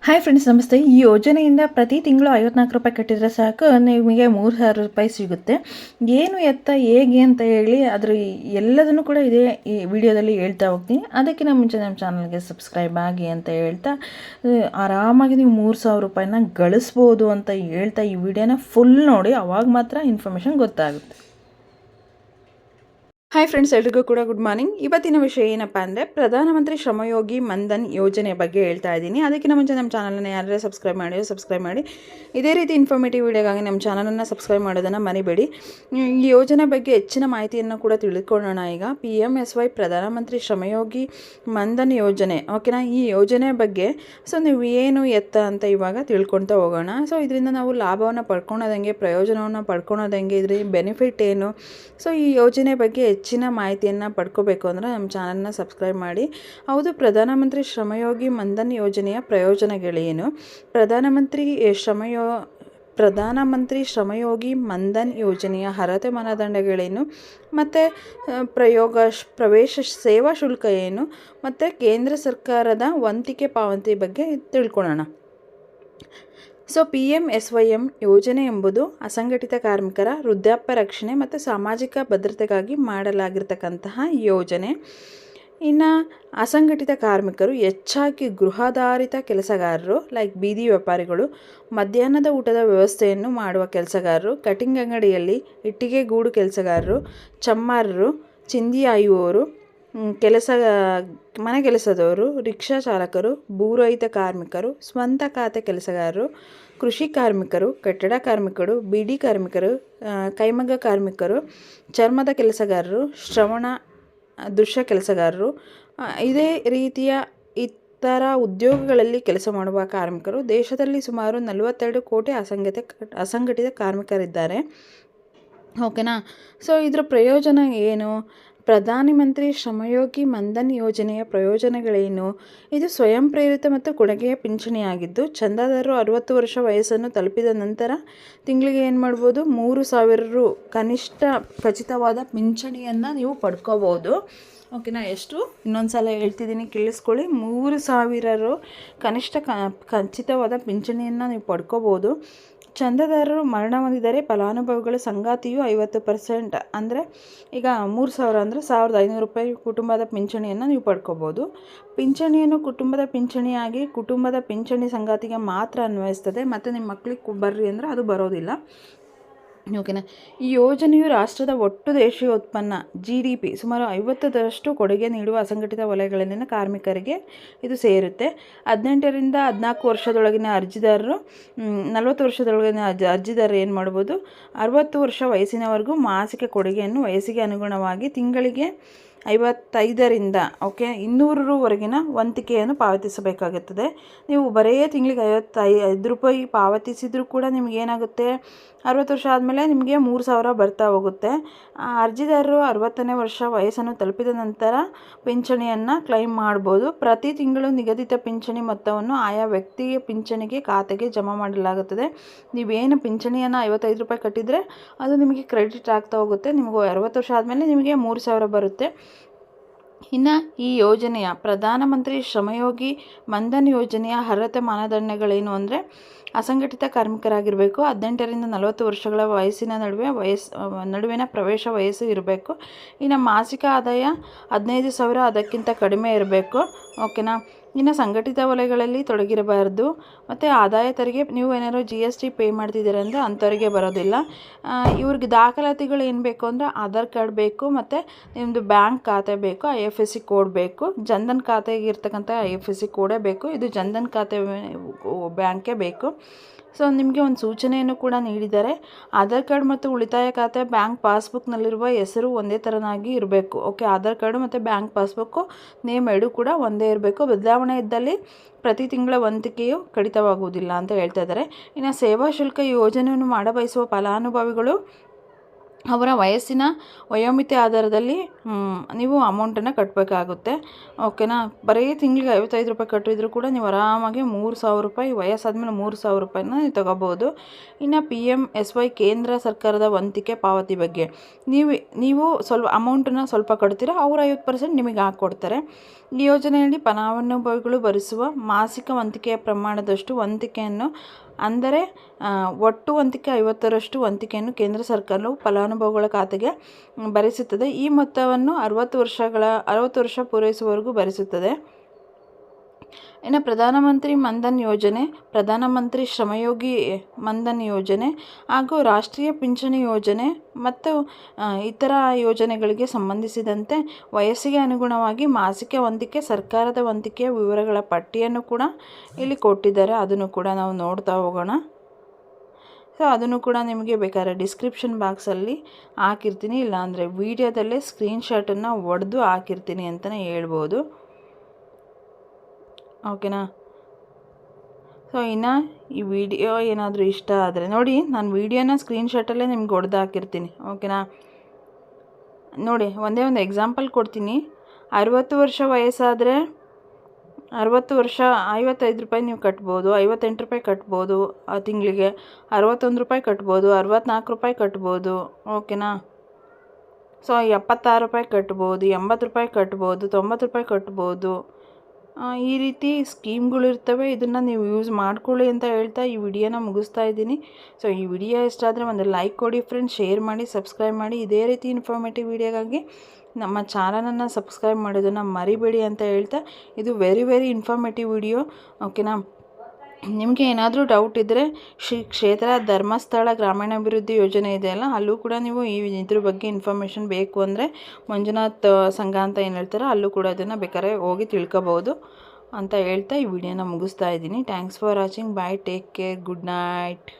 Hi friends, ನಮಸ್ತೆ. ಈ ಯೋಜನೆಯಿಂದ ಪ್ರತಿ ತಿಂಗಳು 54 ರೂಪಾಯಿ ಕಟ್ಟಿದರೆ ಸಾಕು, ನಿಮಗೆ 3000 ರೂಪಾಯಿ ಸಿಗುತ್ತೆ. ಏನು ಎತ್ತ ಹೇಗೆ ಅಂತ ಹೇಳಿ ಅದ್ರ ಎಲ್ಲದನ್ನು ಕೂಡ ಇದೇ ಈ ವಿಡಿಯೋದಲ್ಲಿ ಹೇಳ್ತಾ ಹೋಗ್ತೀನಿ. ಅದಕ್ಕಿಂತ ಮುಂಚೆ ನಮ್ಮ ಚಾನಲ್ಗೆ ಸಬ್ಸ್ಕ್ರೈಬ್ ಆಗಿ ಅಂತ ಹೇಳ್ತಾ, ಆರಾಮಾಗಿ ನೀವು 3000 ರೂಪಾಯಿನ ಗಳಿಸ್ಬೋದು ಅಂತ ಹೇಳ್ತಾ ಈ ವಿಡಿಯೋನ ಫುಲ್ ನೋಡಿ. ಅವಾಗ ಮಾತ್ರ ಇನ್ಫಾರ್ಮೇಷನ್ ಗೊತ್ತಾಗುತ್ತೆ. ಹಾಯ್ ಫ್ರೆಂಡ್ಸ್, ಎಲ್ರಿಗೂ ಕೂಡ ಗುಡ್ ಮಾರ್ನಿಂಗ್. ಇವತ್ತಿನ ವಿಷಯ ಏನಪ್ಪ ಅಂದರೆ ಪ್ರಧಾನಮಂತ್ರಿ ಶ್ರಮಯೋಗಿ ಮನ್ಧನ್ ಯೋಜನೆ ಬಗ್ಗೆ ಹೇಳ್ತಾ ಇದ್ದೀನಿ. ಅದಕ್ಕಿಂತ ಮುಂಚೆ ನಮ್ಮ ಚಾನಲನ್ನು ಯಾರ್ಯಾರು ಸಬ್ಸ್ಕ್ರೈಬ್ ಮಾಡಿ ಇದೇ ರೀತಿ ಇನ್ಫಾರ್ಮೇಟಿವ್ ವಿಡಿಯೋಗಾಗಿ ನಮ್ಮ ಚಾನಲನ್ನು ಸಬ್ಸ್ಕ್ರೈಬ್ ಮಾಡೋದನ್ನು ಮರಿಬೇಡಿ. ಈ ಯೋಜನೆ ಬಗ್ಗೆ ಹೆಚ್ಚಿನ ಮಾಹಿತಿಯನ್ನು ಕೂಡ ತಿಳ್ಕೊಳ್ಳೋಣ. ಈಗ PMSY ಪ್ರಧಾನಮಂತ್ರಿ ಶ್ರಮಯೋಗಿ ಮನ್ಧನ್ ಯೋಜನೆ, ಓಕೆನಾ. ಈ ಯೋಜನೆ ಬಗ್ಗೆ ನೀವು ಏನು ಎತ್ತ ಅಂತ ಇವಾಗ ತಿಳ್ಕೊಳ್ತಾ ಹೋಗೋಣ. ಇದರಿಂದ ನಾವು ಲಾಭವನ್ನು ಪಡ್ಕೊಳೋದಂಗೆ, ಪ್ರಯೋಜನವನ್ನು ಪಡ್ಕೊಳೋದಂಗೆ, ಇದ್ರ ಬೆನಿಫಿಟ್ ಏನು, ಈ ಯೋಜನೆ ಬಗ್ಗೆ ಹೆಚ್ಚಿನ ಮಾಹಿತಿಯನ್ನು ಪಡ್ಕೋಬೇಕು ಅಂದರೆ ನಮ್ಮ ಚಾನಲ್ನ ಸಬ್ಸ್ಕ್ರೈಬ್ ಮಾಡಿ. ಹೌದು, ಪ್ರಧಾನಮಂತ್ರಿ ಶ್ರಮಯೋಗಿ ಮನ್ಧನ್ ಯೋಜನೆಯ ಪ್ರಯೋಜನಗಳೇನು, ಪ್ರಧಾನಮಂತ್ರಿ ಶ್ರಮಯೋಗಿ ಮನ್ಧನ್ ಯೋಜನೆಯ ಅರ್ಹತೆ ಮಾನದಂಡಗಳೇನು, ಮತ್ತು ಪ್ರವೇಶ ಸೇವಾ ಶುಲ್ಕ ಏನು, ಮತ್ತು ಕೇಂದ್ರ ಸರ್ಕಾರದ ವಂತಿಕೆ ಪಾವತಿ ಬಗ್ಗೆ ತಿಳ್ಕೊಳ್ಳೋಣ. PMSYM ಯೋಜನೆ ಎಂಬುದು ಅಸಂಘಟಿತ ಕಾರ್ಮಿಕರ ವೃದ್ಧಾಪ್ಯ ರಕ್ಷಣೆ ಮತ್ತು ಸಾಮಾಜಿಕ ಭದ್ರತೆಗಾಗಿ ಮಾಡಲಾಗಿರ್ತಕ್ಕಂತಹ ಯೋಜನೆ. ಇನ್ನು ಅಸಂಘಟಿತ ಕಾರ್ಮಿಕರು ಹೆಚ್ಚಾಗಿ ಗೃಹಾಧಾರಿತ ಕೆಲಸಗಾರರು, ಲೈಕ್ ಬೀದಿ ವ್ಯಾಪಾರಿಗಳು, ಮಧ್ಯಾಹ್ನದ ಊಟದ ವ್ಯವಸ್ಥೆಯನ್ನು ಮಾಡುವ ಕೆಲಸಗಾರರು, ಕಟಿಂಗ್ ಅಂಗಡಿಯಲ್ಲಿ ಇಟ್ಟಿಗೆ ಗೂಡು ಕೆಲಸಗಾರರು, ಚಮ್ಮಾರರು, ಚಿಂದಿ ಆಯುವವರು, ಮನೆ ಕೆಲಸದವರು, ರಿಕ್ಷಾ ಚಾಲಕರು, ಭೂರಹಿತ ಕಾರ್ಮಿಕರು, ಸ್ವಂತ ಖಾತೆ ಕೆಲಸಗಾರರು, ಕೃಷಿ ಕಾರ್ಮಿಕರು, ಕಟ್ಟಡ ಕಾರ್ಮಿಕರು, ಬೀಡಿ ಕಾರ್ಮಿಕರು, ಕೈಮಗ್ಗ ಕಾರ್ಮಿಕರು, ಚರ್ಮದ ಕೆಲಸಗಾರರು, ಶ್ರವಣ ದೃಶ್ಯ ಕೆಲಸಗಾರರು, ಇದೇ ರೀತಿಯ ಇತರ ಉದ್ಯೋಗಗಳಲ್ಲಿ ಕೆಲಸ ಮಾಡುವ ಕಾರ್ಮಿಕರು. ದೇಶದಲ್ಲಿ ಸುಮಾರು 42 ಕೋಟಿ ಅಸಂಘಟಿತ ಕಾರ್ಮಿಕರಿದ್ದಾರೆ, ಓಕೆನಾ. ಇದರ ಪ್ರಯೋಜನ ಏನು? ಪ್ರಧಾನಮಂತ್ರಿ ಶ್ರಮಯೋಗಿ ಮನ್ಧನ್ ಯೋಜನೆಯ ಪ್ರಯೋಜನಗಳೇನು? ಇದು ಸ್ವಯಂ ಪ್ರೇರಿತ ಮತ್ತು ಕೊಡುಗೆಯ ಪಿಂಚಣಿಯಾಗಿದ್ದು, ಚಂದಾದಾರರು 60 ವರ್ಷ ವಯಸ್ಸನ್ನು ತಲುಪಿದ ನಂತರ ತಿಂಗಳಿಗೆ ಏನು ಮಾಡ್ಬೋದು, 3000 ರು ಕನಿಷ್ಠ ಖಚಿತವಾದ ಪಿಂಚಣಿಯನ್ನು ನೀವು ಪಡ್ಕೋಬೋದು, ಓಕೆನಾ. ಎಷ್ಟು? ಇನ್ನೊಂದು ಸಲ ಹೇಳ್ತಿದ್ದೀನಿ, ಕೇಳಿಸ್ಕೊಳ್ಳಿ. 3000 ರು ಕನಿಷ್ಠ ಖಚಿತವಾದ ಪಿಂಚಣಿಯನ್ನು ನೀವು ಪಡ್ಕೋಬೋದು. ಚಂದಾದಾರರು ಮರಣ ಹೊಂದಿದರೆ ಫಲಾನುಭವಿಗಳ ಸಂಗಾತಿಯು 50%, ಅಂದರೆ ಈಗ 3000 ಅಂದರೆ 1500 ರೂಪಾಯಿ ಕುಟುಂಬದ ಪಿಂಚಣಿಯನ್ನು ನೀವು ಪಡ್ಕೋಬೋದು. ಪಿಂಚಣಿಯನ್ನು ಕುಟುಂಬದ ಪಿಂಚಣಿಯಾಗಿ ಕುಟುಂಬದ ಪಿಂಚಣಿ ಸಂಗಾತಿಗೆ ಮಾತ್ರ ಅನ್ವಯಿಸ್ತದೆ, ಮತ್ತು ನಿಮ್ಮ ಮಕ್ಕಳಿಗೆ ಬರ್ರಿ ಅಂದರೆ ಅದು ಬರೋದಿಲ್ಲ, ಓಕೆನಾ. ಈ ಯೋಜನೆಯು ರಾಷ್ಟ್ರದ ಒಟ್ಟು ದೇಶೀಯ ಉತ್ಪನ್ನ GDP ಸುಮಾರು 50% ಕೊಡುಗೆ ನೀಡುವ ಅಸಂಘಟಿತ ವಲಯಗಳಲ್ಲಿನ ಕಾರ್ಮಿಕರಿಗೆ ಇದು ಸೇರುತ್ತೆ. 18 ರಿಂದ 14 ವರ್ಷದೊಳಗಿನ ಅರ್ಜಿದಾರರು, 40 ವರ್ಷದೊಳಗಿನ ಅರ್ಜಿದಾರರು ಏನು ಮಾಡ್ಬೋದು, 60 ವರ್ಷ ವಯಸ್ಸಿನವರೆಗೂ ಮಾಸಿಕ ಕೊಡುಗೆಯನ್ನು ವಯಸ್ಸಿಗೆ ಅನುಗುಣವಾಗಿ ತಿಂಗಳಿಗೆ 55 ರಿಂದ 200 ರೂವರೆಗಿನ ವಂತಿಕೆಯನ್ನು ಪಾವತಿಸಬೇಕಾಗುತ್ತದೆ. ನೀವು ಬರೀ ತಿಂಗಳಿಗೆ 55 ರೂಪಾಯಿ ಪಾವತಿಸಿದರೂ ಕೂಡ ನಿಮಗೇನಾಗುತ್ತೆ, 60 ವರ್ಷ ಆದಮೇಲೆ ನಿಮಗೆ 3000 ಬರ್ತಾ ಹೋಗುತ್ತೆ. ಅರ್ಜಿದಾರರು 60ನೇ ವರ್ಷ ವಯಸ್ಸನ್ನು ತಲುಪಿದ ನಂತರ ಪಿಂಚಣಿಯನ್ನು ಕ್ಲೈಮ್ ಮಾಡ್ಬೋದು. ಪ್ರತಿ ತಿಂಗಳು ನಿಗದಿತ ಪಿಂಚಣಿ ಮೊತ್ತವನ್ನು ಆಯಾ ವ್ಯಕ್ತಿಗೆ ಪಿಂಚಣಿಗೆ ಖಾತೆಗೆ ಜಮಾ ಮಾಡಲಾಗುತ್ತದೆ. ನೀವೇನು ಪಿಂಚಣಿಯನ್ನು 55 ರೂಪಾಯಿ ಕಟ್ಟಿದರೆ ಅದು ನಿಮಗೆ ಕ್ರೆಡಿಟ್ ಆಗ್ತಾ ಹೋಗುತ್ತೆ. ನಿಮಗೆ 60 ವರ್ಷ ಆದಮೇಲೆ ನಿಮಗೆ 3000 ಬರುತ್ತೆ. ಇನ್ನು ಈ ಯೋಜನೆಯ ಪ್ರಧಾನಮಂತ್ರಿ ಶ್ರಮಯೋಗಿ ಮನ್ಧನ್ ಯೋಜನೆಯ ಅರ್ಹತೆ ಮಾನದಂಡಗಳೇನು ಅಂದರೆ, ಅಸಂಘಟಿತ ಕಾರ್ಮಿಕರಾಗಿರಬೇಕು, 18 ರಿಂದ 40 ವರ್ಷಗಳ ವಯಸ್ಸಿನ ನಡುವಿನ ಪ್ರವೇಶ ವಯಸ್ಸು ಇರಬೇಕು. ಇನ್ನು ಮಾಸಿಕ ಆದಾಯ 15,000 ಅದಕ್ಕಿಂತ ಕಡಿಮೆ ಇರಬೇಕು, ಓಕೆನಾ. ಇನ್ನು ಸಂಘಟಿತ ವಲಯಗಳಲ್ಲಿ ತೊಡಗಿರಬಾರ್ದು, ಮತ್ತು ಆದಾಯ ತೆರಿಗೆ ನೀವು ಏನಾದ್ರು GST ಪೇ ಮಾಡ್ತಿದ್ದೀರ ಅಂದರೆ ಅಂಥವ್ರಿಗೆ ಬರೋದಿಲ್ಲ. ಇವ್ರಿಗೆ ದಾಖಲಾತಿಗಳು ಏನು ಬೇಕು ಅಂದರೆ ಆಧಾರ್ ಕಾರ್ಡ್ ಬೇಕು, ಮತ್ತು ನಿಮ್ಮದು ಬ್ಯಾಂಕ್ ಖಾತೆ ಬೇಕು, IFSC ಕೋಡ್ ಬೇಕು. ಜನ್ಧನ್ ಖಾತೆಗೆ ಇರ್ತಕ್ಕಂಥ IFSC ಕೋಡೇ ಬೇಕು. ಇದು ಜನ್ಧನ್ ಖಾತೆ ಬ್ಯಾಂಕೇ ಬೇಕು. ನಿಮಗೆ ಒಂದು ಸೂಚನೆಯನ್ನು ಕೂಡ ನೀಡಿದ್ದಾರೆ. ಆಧಾರ್ ಕಾರ್ಡ್ ಮತ್ತು ಉಳಿತಾಯ ಖಾತೆ ಬ್ಯಾಂಕ್ ಪಾಸ್ಬುಕ್ನಲ್ಲಿರುವ ಹೆಸರು ಒಂದೇ ಥರನಾಗಿ ಇರಬೇಕು, ಆಧಾರ್ ಕಾರ್ಡು ಮತ್ತು ಬ್ಯಾಂಕ್ ಪಾಸ್ಬುಕ್ಕು ನೇಮ್ ಎರಡೂ ಕೂಡ ಒಂದೇ ಇರಬೇಕು. ಬದಲಾವಣೆ ಇದ್ದಲ್ಲಿ ಪ್ರತಿ ತಿಂಗಳ ವಂತಿಕೆಯು ಕಡಿತವಾಗುವುದಿಲ್ಲ ಅಂತ ಹೇಳ್ತಾ ಇದ್ದಾರೆ. ಇನ್ನು ಸೇವಾ ಶುಲ್ಕ ಯೋಜನೆಯನ್ನು ಮಾಡಬಯಸುವ ಫಲಾನುಭವಿಗಳು ಅವರ ವಯಸ್ಸಿನ ವಯೋಮಿತಿ ಆಧಾರದಲ್ಲಿ ನೀವು ಅಮೌಂಟನ್ನು ಕಟ್ಟಬೇಕಾಗುತ್ತೆ. ಓಕೆನಾ. ಬರೀ ತಿಂಗಳಿಗೆ 55 ರೂಪಾಯಿ ಕಟ್ಟಿದ್ರು ಕೂಡ ನೀವು ಆರಾಮಾಗಿ 3,000 ರೂಪಾಯಿ ವಯಸ್ಸಾದ್ಮೇಲೆ 3,000 ರೂಪಾಯಿನ ನೀವು ತಗೋಬೋದು. ಇನ್ನು PMSY ಕೇಂದ್ರ ಸರ್ಕಾರದ ವಂತಿಕೆ ಪಾವತಿ ಬಗ್ಗೆ ನೀವು ಸ್ವಲ್ಪ ಅಮೌಂಟನ್ನು ಸ್ವಲ್ಪ ಕಟ್ತೀರಾ, ಅವರು 50% ನಿಮಗೆ ಹಾಕ್ಕೊಡ್ತಾರೆ. ಈ ಯೋಜನೆಯಲ್ಲಿ ಫಲಾನುಭವಿಗಳು ಭರಿಸುವ ಮಾಸಿಕ ವಂತಿಕೆಯ ಪ್ರಮಾಣದಷ್ಟು ವಂತಿಕೆಯನ್ನು, ಅಂದರೆ ಒಟ್ಟು ವಂತಿಕೆ 50ರಷ್ಟು ವಂತಿಕೆಯನ್ನು ಕೇಂದ್ರ ಸರ್ಕಾರವು ಫಲಾನುಭವಿಗಳ ಖಾತೆಗೆ ಭರಿಸುತ್ತದೆ. ಈ ಮೊತ್ತವನ್ನು 60 ವರ್ಷ ಪೂರೈಸುವವರೆಗೂ ಭರಿಸುತ್ತದೆ. ಇನ್ನು ಪ್ರಧಾನಮಂತ್ರಿ ಮನ್ಧನ್ ಯೋಜನೆ, ಪ್ರಧಾನಮಂತ್ರಿ ಶ್ರಮಯೋಗಿ ಮನ್ಧನ್ ಯೋಜನೆ ಹಾಗೂ ರಾಷ್ಟ್ರೀಯ ಪಿಂಚಣಿ ಯೋಜನೆ ಮತ್ತು ಇತರ ಯೋಜನೆಗಳಿಗೆ ಸಂಬಂಧಿಸಿದಂತೆ ವಯಸ್ಸಿಗೆ ಅನುಗುಣವಾಗಿ ಮಾಸಿಕ ವಂತಿಕೆ, ಸರ್ಕಾರದ ವಂತಿಕೆಯ ವಿವರಗಳ ಪಟ್ಟಿಯನ್ನು ಕೂಡ ಇಲ್ಲಿ ಕೊಟ್ಟಿದ್ದಾರೆ. ಅದನ್ನು ಕೂಡ ನಾವು ನೋಡ್ತಾ ಹೋಗೋಣ. ಸೊ ಅದನ್ನು ಕೂಡ ನಿಮಗೆ ಬೇಕಾದ್ರೆ ಡಿಸ್ಕ್ರಿಪ್ಷನ್ ಬಾಕ್ಸಲ್ಲಿ ಹಾಕಿರ್ತೀನಿ, ಇಲ್ಲಾಂದರೆ ವೀಡಿಯೋದಲ್ಲೇ ಸ್ಕ್ರೀನ್ಶಾಟನ್ನು ಹೊಡೆದು ಹಾಕಿರ್ತೀನಿ ಅಂತಲೇ ಹೇಳ್ಬೋದು. ಓಕೆನಾ. ಸೊ ಇನ್ನು ಈ ವಿಡಿಯೋ ಏನಾದರೂ ಇಷ್ಟ ಆದರೆ ನೋಡಿ, ನಾನು ವೀಡಿಯೋನ ಸ್ಕ್ರೀನ್ಶಾಟಲ್ಲೇ ನಿಮ್ಗೆ ಹೊಡೆದು ಹಾಕಿರ್ತೀನಿ. ಓಕೆನಾ. ನೋಡಿ, ಒಂದೇ ಒಂದು ಎಕ್ಸಾಂಪಲ್ ಕೊಡ್ತೀನಿ. 60 ವರ್ಷ ವಯಸ್ಸಾದರೆ 60 ವರ್ಷ 55 ರೂಪಾಯಿ ನೀವು ಕಟ್ಬೋದು, 58 ರೂಪಾಯಿ ಕಟ್ಬೋದು, ಆ ತಿಂಗಳಿಗೆ 61 ರೂಪಾಯಿ ಕಟ್ಬೋದು, 64 ರೂಪಾಯಿ ಕಟ್ಬೋದು. ಓಕೆನಾ. ಸೊ 76 ರೂಪಾಯಿ ಕಟ್ಬೋದು, 80 ರೂಪಾಯಿ ಕಟ್ಬೋದು, 90 ರೂಪಾಯಿ ಕಟ್ಬೋದು. ಈ ರೀತಿ ಸ್ಕೀಮ್ಗಳಿರ್ತವೆ. ಇದನ್ನು ನೀವು ಯೂಸ್ ಮಾಡ್ಕೊಳ್ಳಿ ಅಂತ ಹೇಳ್ತಾ ಈ ವಿಡಿಯೋನ ಮುಗಿಸ್ತಾ ಇದ್ದೀನಿ. ಸೊ ಈ ವಿಡಿಯೋ ಇಷ್ಟ ಆದರೆ ಒಂದು ಲೈಕ್ ಕೊಡಿ ಫ್ರೆಂಡ್ಸ್, ಶೇರ್ ಮಾಡಿ, ಸಬ್ಸ್ಕ್ರೈಬ್ ಮಾಡಿ. ಇದೇ ರೀತಿ ಇನ್ಫಾರ್ಮೇಟಿವ್ ವಿಡಿಯೋಗಾಗಿ ನಮ್ಮ ಚಾನಲನ್ನು ಸಬ್ಸ್ಕ್ರೈಬ್ ಮಾಡೋದನ್ನು ಮರಿಬೇಡಿ ಅಂತ ಹೇಳ್ತಾ, ಇದು ವೆರಿ ಇನ್ಫಾರ್ಮೇಟಿವ್ ವಿಡಿಯೋ. ಓಕೆನಾ. ನಿಮಗೆ ಏನಾದರೂ ಡೌಟ್ ಇದ್ದರೆ ಶ್ರೀ ಕ್ಷೇತ್ರ ಧರ್ಮಸ್ಥಳ ಗ್ರಾಮೀಣಾಭಿವೃದ್ಧಿ ಯೋಜನೆ ಇದೆಯಲ್ಲ, ಅಲ್ಲೂ ಕೂಡ ನೀವು ಇದ್ರ ಬಗ್ಗೆ ಇನ್ಫಾರ್ಮೇಷನ್ ಬೇಕು ಅಂದರೆ ಮಂಜುನಾಥ್ ಸಂಘ ಅಂತ ಏನು ಹೇಳ್ತಾರೋ ಅಲ್ಲೂ ಕೂಡ ಅದನ್ನು ಬೇಕಾದ್ರೆ ಹೋಗಿ ತಿಳ್ಕೊಬೋದು ಅಂತ ಹೇಳ್ತಾ ಈ ವಿಡಿಯೋನ ಮುಗಿಸ್ತಾ ಇದ್ದೀನಿ. Thanks for watching. Bye, take care, good night.